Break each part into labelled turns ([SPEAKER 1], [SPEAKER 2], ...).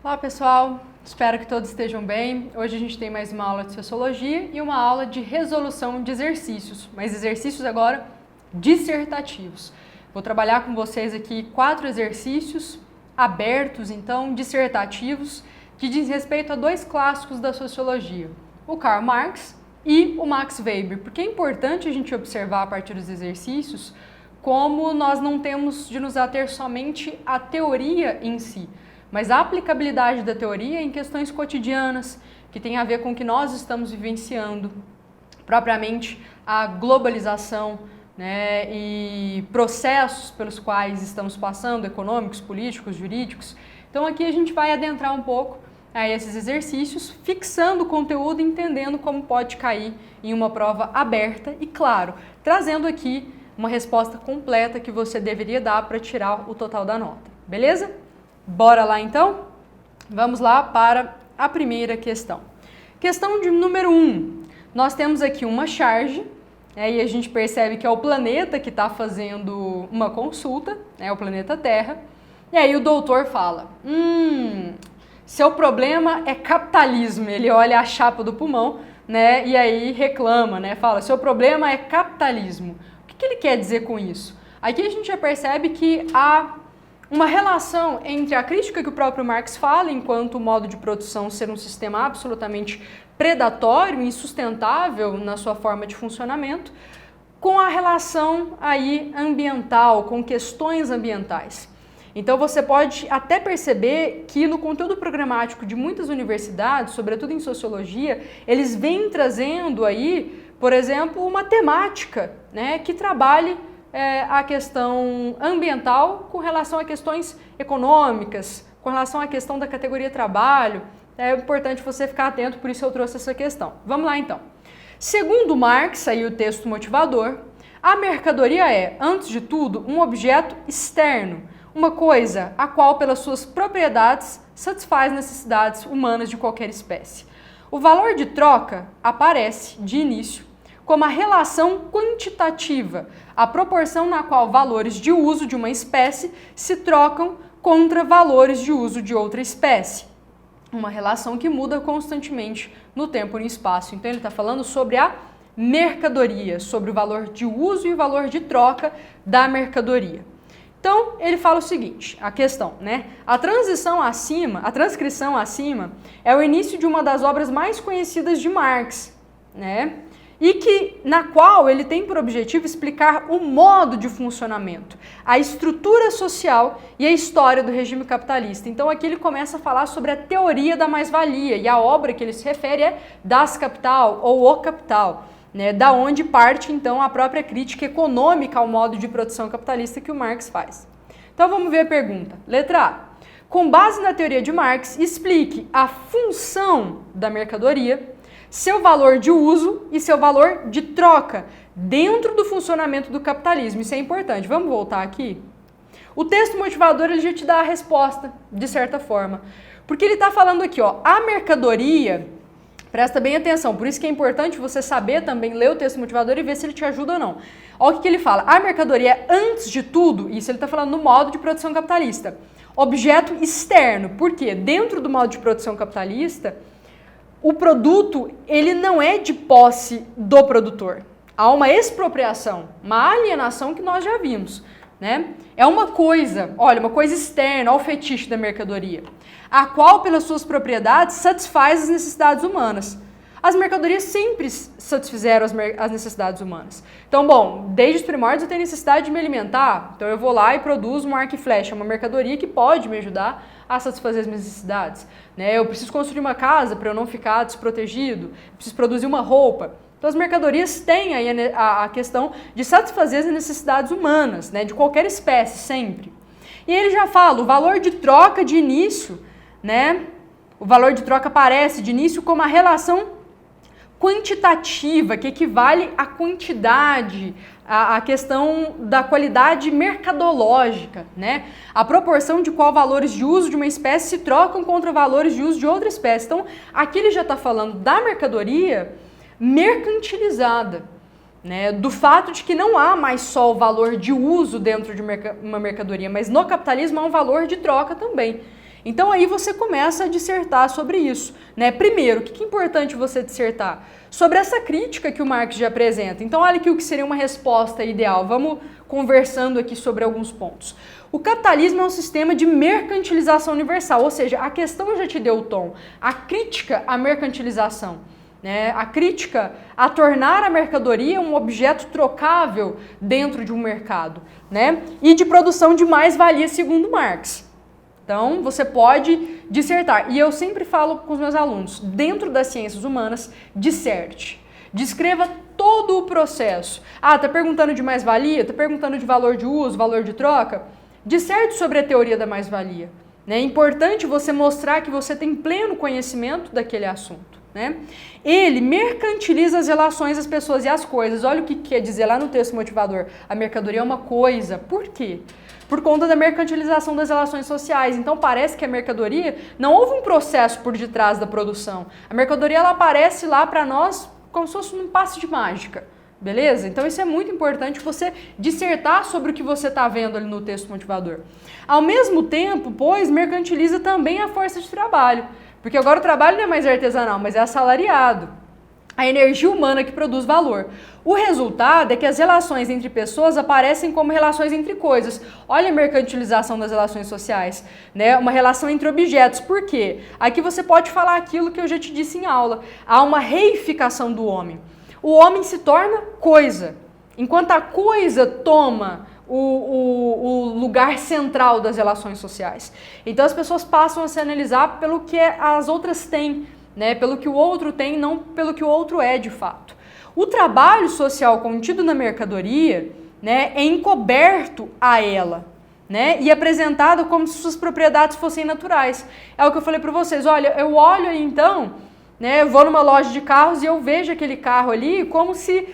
[SPEAKER 1] Olá pessoal, espero que todos estejam bem. Hoje a gente tem mais uma aula de Sociologia e uma aula de resolução de exercícios, mas exercícios agora dissertativos. Vou trabalhar com vocês aqui 4 exercícios abertos, então, dissertativos, que diz respeito a 2 clássicos da Sociologia, o Karl Marx e o Max Weber, porque é importante a gente observar a partir dos exercícios como nós não temos de nos ater somente à teoria em si, mas a aplicabilidade da teoria em questões cotidianas, que tem a ver com o que nós estamos vivenciando, propriamente a globalização, né, e processos pelos quais estamos passando, econômicos, políticos, jurídicos. Então aqui a gente vai adentrar um pouco a esses exercícios, fixando o conteúdo, entendendo como pode cair em uma prova aberta e, claro, trazendo aqui uma resposta completa que você deveria dar para tirar o total da nota, beleza? Bora lá então? Vamos lá para a primeira questão. Questão de número 1. Nós temos aqui uma charge, e a gente percebe que é o planeta que está fazendo uma consulta, o planeta Terra, e aí o doutor fala, seu problema é capitalismo. Ele olha a chapa do pulmão, né, e aí reclama, né, fala, seu problema é capitalismo. O que ele quer dizer com isso? Aqui a gente já percebe que há uma relação entre a crítica que o próprio Marx fala, enquanto o modo de produção ser um sistema absolutamente predatório e insustentável na sua forma de funcionamento, com a relação aí ambiental, com questões ambientais. Então você pode até perceber que no conteúdo programático de muitas universidades, sobretudo em sociologia, eles vêm trazendo aí, por exemplo, uma temática, né, que trabalhe a questão ambiental com relação a questões econômicas, com relação à questão da categoria trabalho. É importante você ficar atento, por isso eu trouxe essa questão. Vamos lá então. Segundo Marx, aí o texto motivador, a mercadoria é, antes de tudo, um objeto externo, uma coisa a qual, pelas suas propriedades, satisfaz necessidades humanas de qualquer espécie. O valor de troca aparece, de início, como a relação quantitativa, a proporção na qual valores de uso de uma espécie se trocam contra valores de uso de outra espécie. Uma relação que muda constantemente no tempo e no espaço. Então ele está falando sobre a mercadoria, sobre o valor de uso e o valor de troca da mercadoria. Então ele fala o seguinte, a questão, né? A transcrição acima é o início de uma das obras mais conhecidas de Marx, né? E na qual ele tem por objetivo explicar o modo de funcionamento, a estrutura social e a história do regime capitalista. Então aqui ele começa a falar sobre a teoria da mais-valia, e a obra que ele se refere é Das Kapital, ou O Capital, né, da onde parte então a própria crítica econômica ao modo de produção capitalista que o Marx faz. Então vamos ver a pergunta. Letra A. Com base na teoria de Marx, explique a função da mercadoria, seu valor de uso e seu valor de troca dentro do funcionamento do capitalismo. Isso é importante. Vamos voltar aqui? O texto motivador ele já te dá a resposta, de certa forma. Porque ele está falando aqui, ó, a mercadoria, presta bem atenção, por isso que é importante você saber também ler o texto motivador e ver se ele te ajuda ou não. Olha o que ele fala, a mercadoria é, antes de tudo, isso ele está falando no modo de produção capitalista, objeto externo. Por quê? Dentro do modo de produção capitalista, o produto, ele não é de posse do produtor. Há uma expropriação, uma alienação que nós já vimos, né? É uma coisa, olha, uma coisa externa ao fetiche da mercadoria, a qual, pelas suas propriedades, satisfaz as necessidades humanas. As mercadorias sempre satisfizeram as necessidades humanas. Então, bom, desde os primórdios eu tenho necessidade de me alimentar, então eu vou lá e produzo um arco e flecha, uma mercadoria que pode me ajudar a satisfazer as minhas necessidades. Né? Eu preciso construir uma casa para eu não ficar desprotegido, preciso produzir uma roupa. Então as mercadorias têm aí a questão de satisfazer as necessidades humanas, né? De qualquer espécie, sempre. E ele já fala, o valor de troca de início, né? O valor de troca aparece de início como a relação quantitativa, que equivale à quantidade, a questão da qualidade mercadológica, né? A proporção de qual valores de uso de uma espécie se trocam contra valores de uso de outra espécie. Então, aqui ele já está falando da mercadoria mercantilizada, né? Do fato de que não há mais só o valor de uso dentro de uma mercadoria, mas no capitalismo há um valor de troca também. Então aí você começa a dissertar sobre isso, né? Primeiro, o que é importante você dissertar? Sobre essa crítica que o Marx já apresenta. Então olha aqui o que seria uma resposta ideal. Vamos conversando aqui sobre alguns pontos. O capitalismo é um sistema de mercantilização universal, ou seja, a questão já te deu o tom. A crítica à mercantilização, né? A crítica a tornar a mercadoria um objeto trocável dentro de um mercado, né? E de produção de mais-valia, segundo Marx. Então, você pode dissertar. E eu sempre falo com os meus alunos, dentro das ciências humanas, disserte. Descreva todo o processo. Ah, tá perguntando de mais-valia? Tá perguntando de valor de uso, valor de troca? Disserte sobre a teoria da mais-valia. É importante você mostrar que você tem pleno conhecimento daquele assunto, né? Ele mercantiliza as relações das pessoas e as coisas. Olha o que quer dizer lá no texto motivador. A mercadoria é uma coisa. Por quê? Por conta da mercantilização das relações sociais. Então parece que a mercadoria, não houve um processo por detrás da produção. A mercadoria ela aparece lá para nós como se fosse um passe de mágica. Beleza? Então isso é muito importante você dissertar sobre o que você está vendo ali no texto motivador. Ao mesmo tempo, pois, mercantiliza também a força de trabalho. Porque agora o trabalho não é mais artesanal, mas é assalariado. A energia humana que produz valor. O resultado é que as relações entre pessoas aparecem como relações entre coisas. Olha a mercantilização das relações sociais, né? Uma relação entre objetos. Por quê? Aqui você pode falar aquilo que eu já te disse em aula. Há uma reificação do homem. O homem se torna coisa, enquanto a coisa toma o lugar central das relações sociais. Então as pessoas passam a se analisar pelo que as outras têm, né? Pelo que o outro tem, não pelo que o outro é de fato. O trabalho social contido na mercadoria, né, é encoberto a ela, né, e apresentado como se suas propriedades fossem naturais. É o que eu falei para vocês. Olha, eu olho aí então, né, eu vou numa loja de carros e eu vejo aquele carro ali como se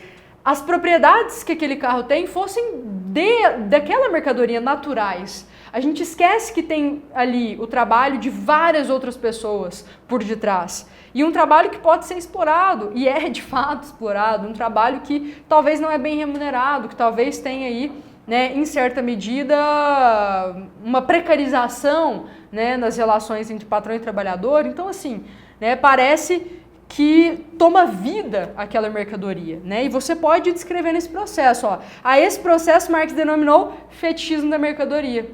[SPEAKER 1] as propriedades que aquele carro tem fossem daquela mercadoria naturais. A gente esquece que tem ali o trabalho de várias outras pessoas por detrás. E um trabalho que pode ser explorado, e é de fato explorado, um trabalho que talvez não é bem remunerado, que talvez tenha aí, né, em certa medida, uma precarização, né, nas relações entre patrão e trabalhador. Então, assim, né, parece que toma vida aquela mercadoria, né? E você pode descrever nesse processo, ó. A esse processo Marx denominou fetichismo da mercadoria.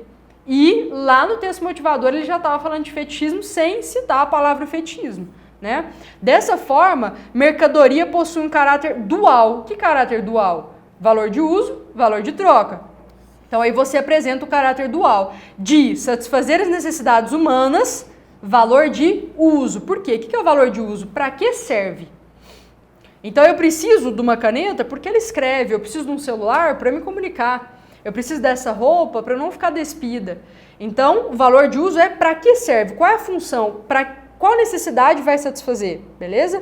[SPEAKER 1] E lá no texto motivador ele já estava falando de fetichismo sem citar a palavra fetichismo, né? Dessa forma, mercadoria possui um caráter dual. Que caráter dual? Valor de uso, valor de troca. Então aí você apresenta o caráter dual de satisfazer as necessidades humanas, valor de uso. Por quê? O que é o valor de uso? Para que serve? Então eu preciso de uma caneta porque ela escreve, eu preciso de um celular para me comunicar, eu preciso dessa roupa para não ficar despida. Então o valor de uso é para que serve, qual é a função, para qual necessidade vai satisfazer, beleza?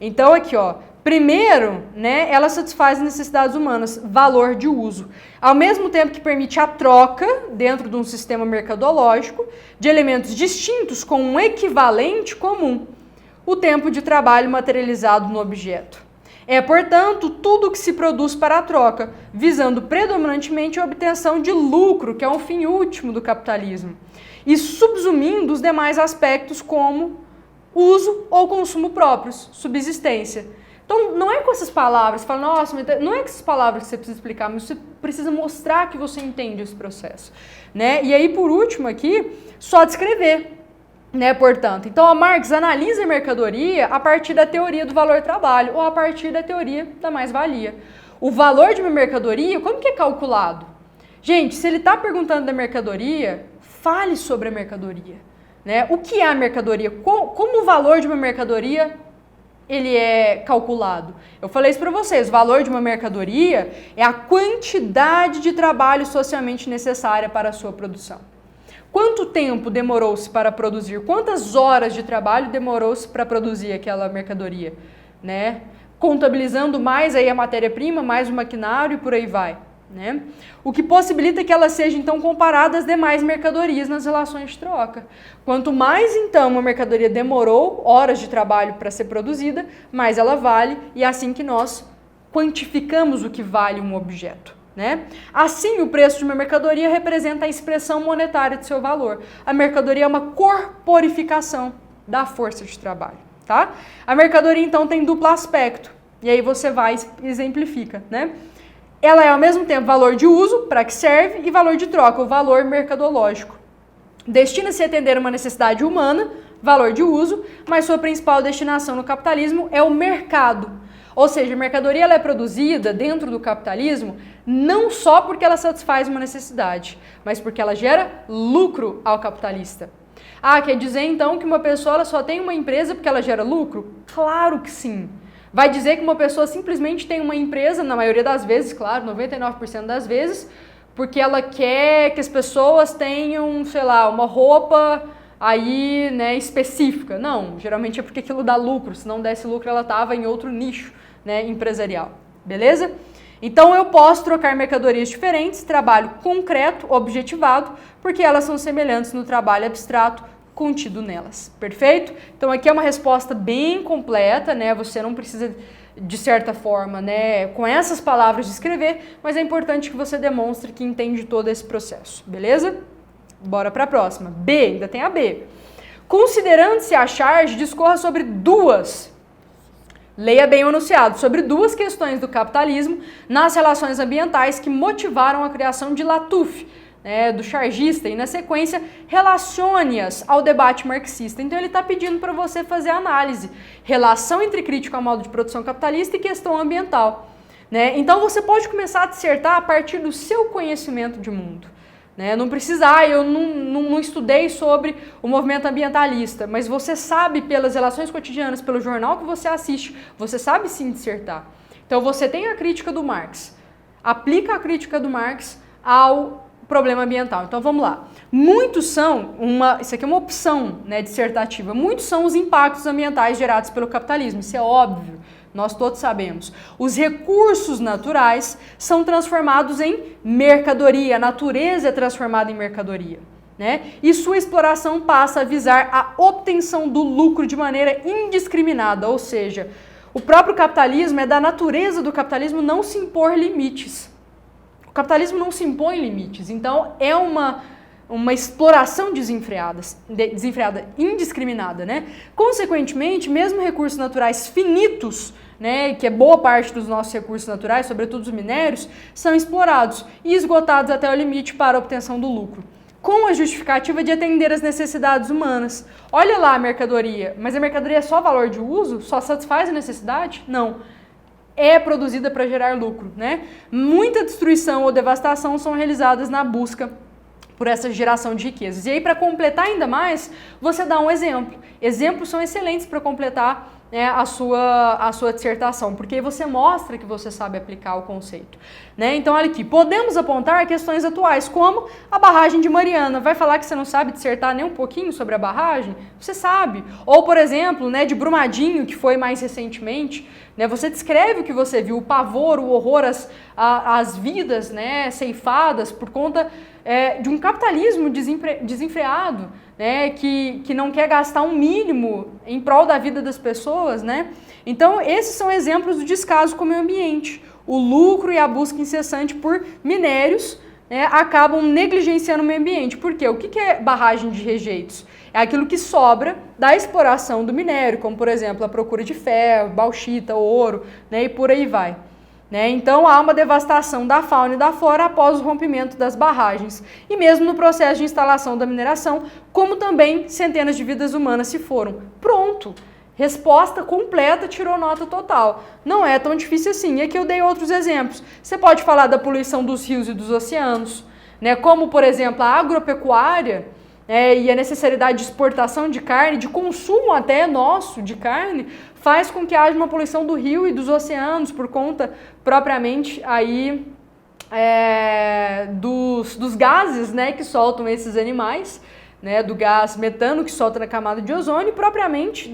[SPEAKER 1] Então aqui ó, primeiro, né, ela satisfaz as necessidades humanas, valor de uso, ao mesmo tempo que permite a troca, dentro de um sistema mercadológico, de elementos distintos com um equivalente comum, o tempo de trabalho materializado no objeto. É, portanto, tudo que se produz para a troca, visando predominantemente a obtenção de lucro, que é um fim último do capitalismo, e subsumindo os demais aspectos como uso ou consumo próprios, subsistência. Então, não é com essas palavras, você fala, nossa, não é com essas palavras que você precisa explicar, mas você precisa mostrar que você entende esse processo, né? E aí, por último aqui, só descrever, né, portanto. Então, a Marx analisa a mercadoria a partir da teoria do valor-trabalho ou a partir da teoria da mais-valia. O valor de uma mercadoria, como que é calculado? Gente, se ele está perguntando da mercadoria, fale sobre a mercadoria, né? O que é a mercadoria? Como o valor de uma mercadoria ele é calculado? Eu falei isso para vocês, o valor de uma mercadoria é a quantidade de trabalho socialmente necessária para a sua produção. Quanto tempo demorou-se para produzir? Quantas horas de trabalho demorou-se para produzir aquela mercadoria, né? Contabilizando mais aí a matéria-prima, mais o maquinário e por aí vai, né? O que possibilita que ela seja então comparada às demais mercadorias nas relações de troca. Quanto mais então uma mercadoria demorou horas de trabalho para ser produzida, mais ela vale, e é assim que nós quantificamos o que vale um objeto. né? Assim, o preço de uma mercadoria representa a expressão monetária de seu valor. A mercadoria é uma corporificação da força de trabalho, tá? A mercadoria, então, tem duplo aspecto. E aí você vai e exemplifica, né? Ela é, ao mesmo tempo, valor de uso, para que serve, e valor de troca, o valor mercadológico. Destina-se a atender uma necessidade humana, valor de uso, mas sua principal destinação no capitalismo é o mercado. Ou seja, a mercadoria ela é produzida dentro do capitalismo não só porque ela satisfaz uma necessidade, mas porque ela gera lucro ao capitalista. Ah, quer dizer então que uma pessoa ela só tem uma empresa porque ela gera lucro? Claro que sim. Vai dizer que uma pessoa simplesmente tem uma empresa, na maioria das vezes, claro, 99% das vezes, porque ela quer que as pessoas tenham, sei lá, uma roupa aí, né, específica. Não, geralmente é porque aquilo dá lucro, se não desse lucro ela estava em outro nicho, né, empresarial, beleza? Então eu posso trocar mercadorias diferentes, trabalho concreto, objetivado, porque elas são semelhantes no trabalho abstrato contido nelas, perfeito? Então aqui é uma resposta bem completa, né? Você não precisa, de certa forma, né, com essas palavras descrever, mas é importante que você demonstre que entende todo esse processo, beleza? Bora para a próxima. B, ainda tem a B. Considerando-se a charge, discorra sobre duas, leia bem o enunciado, sobre duas questões do capitalismo nas relações ambientais que motivaram a criação de Latouche, do chargista, e na sequência relacione-as ao debate marxista. Então ele está pedindo para você fazer a análise, relação entre crítica ao modo de produção capitalista e questão ambiental, né? Então você pode começar a dissertar a partir do seu conhecimento de mundo, né? Não precisa, eu não estudei sobre o movimento ambientalista, mas você sabe pelas relações cotidianas, pelo jornal que você assiste, você sabe sim dissertar. Então você tem a crítica do Marx, aplica a crítica do Marx ao problema ambiental. Então vamos lá. Muitos são, isso aqui é uma opção, né, dissertativa, muitos são os impactos ambientais gerados pelo capitalismo, isso é óbvio, nós todos sabemos. Os recursos naturais são transformados em mercadoria, a natureza é transformada em mercadoria, né? E sua exploração passa a visar a obtenção do lucro de maneira indiscriminada, ou seja, o próprio capitalismo é da natureza do capitalismo não se impor limites. O capitalismo não se impõe limites, então é uma exploração desenfreada, indiscriminada, né? Consequentemente, mesmo recursos naturais finitos, né, que é boa parte dos nossos recursos naturais, sobretudo os minérios, são explorados e esgotados até o limite para a obtenção do lucro, com a justificativa de atender às necessidades humanas. Olha lá a mercadoria, mas a mercadoria é só valor de uso? Só satisfaz a necessidade? Não. É produzida para gerar lucro, né? Muita destruição ou devastação são realizadas na busca por essa geração de riquezas. E aí, para completar ainda mais, você dá um exemplo. Exemplos são excelentes para completar, né, a sua dissertação, porque aí você mostra que você sabe aplicar o conceito, né? Então, olha aqui, podemos apontar questões atuais, como a barragem de Mariana. Vai falar que você não sabe dissertar nem um pouquinho sobre a barragem? Você sabe. Ou, por exemplo, né, de Brumadinho, que foi mais recentemente, né, você descreve o que você viu, o pavor, o horror, as vidas, né, ceifadas por conta de um capitalismo desenfreado, né, que não quer gastar um mínimo em prol da vida das pessoas, né? Então, esses são exemplos do descaso com o meio ambiente. O lucro e a busca incessante por minérios, né, acabam negligenciando o meio ambiente. Por quê? O que é barragem de rejeitos? É aquilo que sobra da exploração do minério, como, por exemplo, a procura de ferro, bauxita, ouro, né, e por aí vai. Né? Então há uma devastação da fauna e da flora após o rompimento das barragens e mesmo no processo de instalação da mineração, como também centenas de vidas humanas se foram. Pronto! Resposta completa, tirou nota total. Não é tão difícil assim. E aqui eu dei outros exemplos. Você pode falar da poluição dos rios e dos oceanos, né? Como, por exemplo, a agropecuária, e a necessidade de exportação de carne, de consumo até nosso de carne, faz com que haja uma poluição do rio e dos oceanos por conta propriamente aí dos gases, né, que soltam esses animais, né, do gás metano que solta na camada de ozônio e propriamente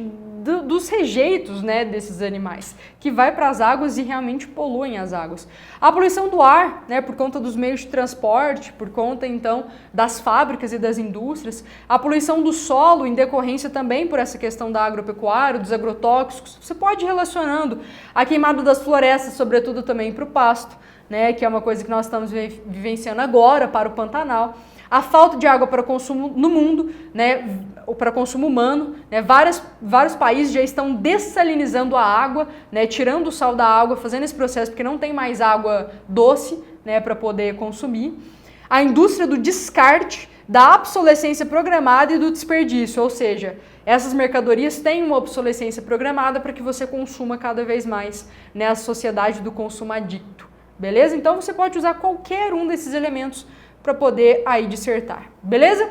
[SPEAKER 1] dos rejeitos, né, desses animais, que vai para as águas e realmente poluem as águas. A poluição do ar, né, por conta dos meios de transporte, por conta então das fábricas e das indústrias, a poluição do solo em decorrência também por essa questão da agropecuária, dos agrotóxicos, você pode ir relacionando a queimada das florestas, sobretudo também para o pasto, né, que é uma coisa que nós estamos vivenciando agora para o Pantanal. A falta de água para consumo no mundo, né, ou para consumo humano, né, vários países já estão dessalinizando a água, né, tirando o sal da água, fazendo esse processo porque não tem mais água doce, né, para poder consumir. A indústria do descarte, da obsolescência programada e do desperdício, ou seja, essas mercadorias têm uma obsolescência programada para que você consuma cada vez mais, né, a sociedade do consumo adicto, beleza? Então você pode usar qualquer um desses elementos para poder aí dissertar, beleza?